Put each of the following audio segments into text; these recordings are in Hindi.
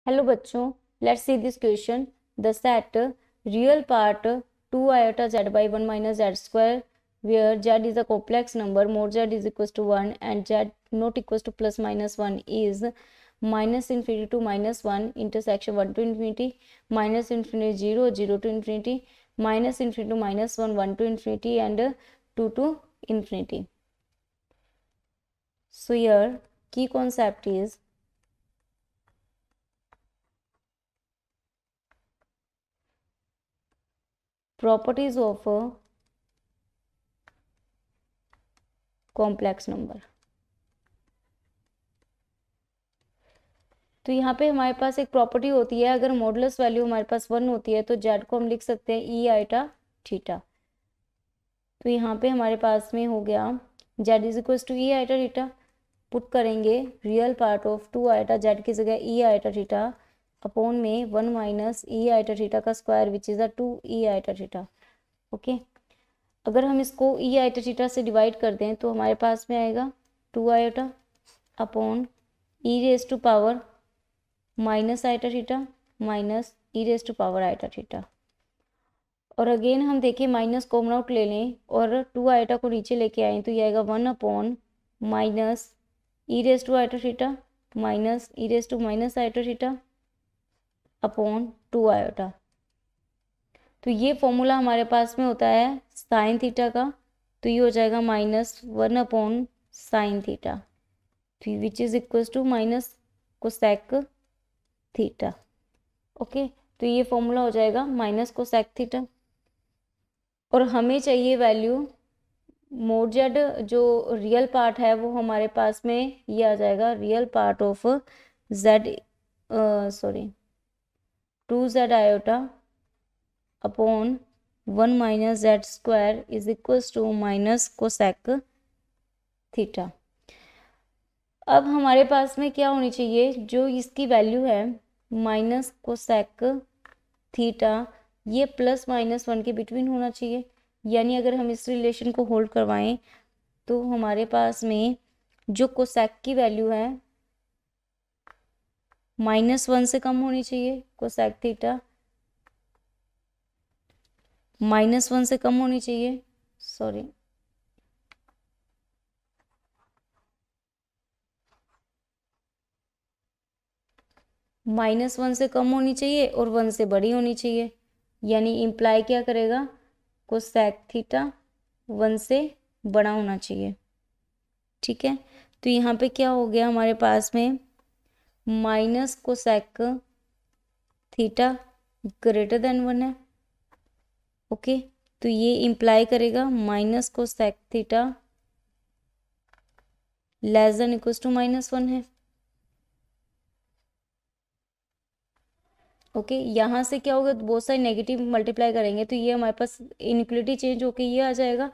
हेलो बच्चों, let's see this question. The set real part 2 iota z by 1 minus z square where z is a complex number mod z is equals to 1 and z not equals to plus minus 1 is minus infinity to minus 1 intersection 1 to infinity minus infinity 0 0 to infinity minus infinity to minus 1 1 to infinity and 2 to infinity. So here key concept is properties of a complex number. तो यहाँ पे हमारे पास एक प्रॉपर्टी होती है, अगर मॉडुलस वैल्यू हमारे पास 1 होती है तो जेड को हम लिख सकते हैं ई आइटा थीटा. तो यहाँ पे हमारे पास में हो गया Z is equal to e iota theta. Put करेंगे real part of 2 iota Z की जगह ई आइटा थीटा अपॉन में 1 माइनस ई आइटा थीटा का square which is a 2 e iota theta. Okay, अगर हम इसको ई आइटा थीटा से डिवाइड कर दें तो हमारे पास में आएगा 2 iota upon e raise to power minus iota theta minus e raise to power iota theta. और अगेन हम देखें माइनस कॉमन आउट ले लें और 2 आइटा को नीचे लेके आए तो ये आएगा 1 upon minus e raise to iota theta minus e raise to minus iota theta upon 2 iota. तो ये फॉर्मूला हमारे पास में होता है साइन थीटा का, तो ये हो जाएगा minus 1 upon sine theta which is equal to minus cosec theta. Okay, तो ये फॉर्मूला हो जाएगा माइनस कोसेक थीटा. और हमें चाहिए वैल्यू मोड जेड, जो रियल पार्ट है वो हमारे पास में ये आ जाएगा real part of z 2 z iota upon 1 minus z square is equals to minus cosec theta. अब हमारे पास में क्या होनी चाहिए, जो इसकी वैल्यू है माइनस कोसेक थीटा ये प्लस माइनस 1 के बिटवीन होना चाहिए. यानी अगर हम इस रिलेशन को होल्ड करवाएं तो हमारे पास में जो कोसेक की वैल्यू है माइनस 1 से कम होनी चाहिए. कोसेक थीटा माइनस 1 से कम होनी चाहिए, सॉरी माइनस 1 से कम होनी चाहिए और 1 से बड़ी होनी चाहिए. यानी इम्प्लाई क्या करेगा, कोसेक थीटा 1 से बड़ा होना चाहिए. ठीक है, तो यहाँ पे क्या हो गया हमारे पास में minus cosec theta greater than 1 है. ओके, तो ये इम्प्लाई करेगा minus cosec theta less than equal to minus 1 है. ओके, यहाँ से क्या होगा, बहुत सारे नेगेटिव मल्टीप्लाई करेंगे तो ये हमारे पास इनइक्वलिटी चेंज होके ये आ जाएगा.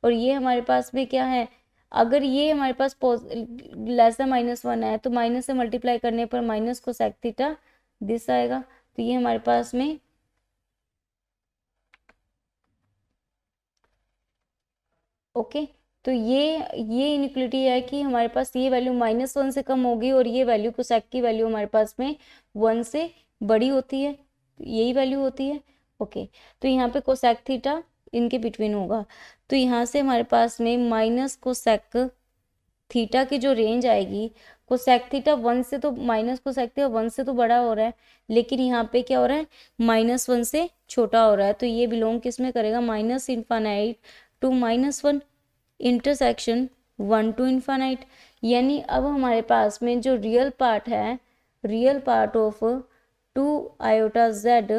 और ये हमारे पास में क्या है, अगर ये हमारे पास लेस देन माइनस 1 है तो माइनस से मल्टीप्लाई करने पर माइनस कोसेक थीटा दिस आएगा. तो ये हमारे पास में ओके, तो ये इनइक्वलिटी है कि हमारे पास ये वैल्यू माइनस 1 से कम होगी और ये वैल्यू कोसेक की वैल्यू हमारे पास में 1 से बड़ी होती है, यही वैल्यू होती है. ओके, तो यहाँ पे कोसेक थीटा इनके बिटवीन होगा. तो यहाँ से हमारे पास में माइनस कोसेक थीटा की जो रेंज आएगी, कोसेक थीटा 1 से तो माइनस कोसेक थीटा 1 से तो बड़ा हो रहा है, लेकिन यहाँ पे क्या हो रहा है माइनस 1 से छोटा हो रहा है. तो ये बिलोंग किस में करेगा, minus infinite to minus 1 intersection 1 to infinite. यानी अब हमारे पास में जो रियल पार्ट है, real part of 2 iota z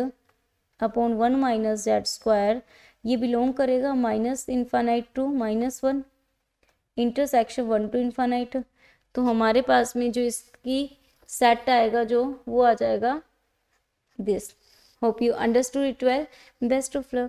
upon 1 minus z square ये बिलोंग करेगा minus infinite to minus 1 intersection 1 to infinite. तो हमारे पास में जो इसकी सेट आएगा जो वो आ जाएगा this. Hope you understood it well. Best of luck.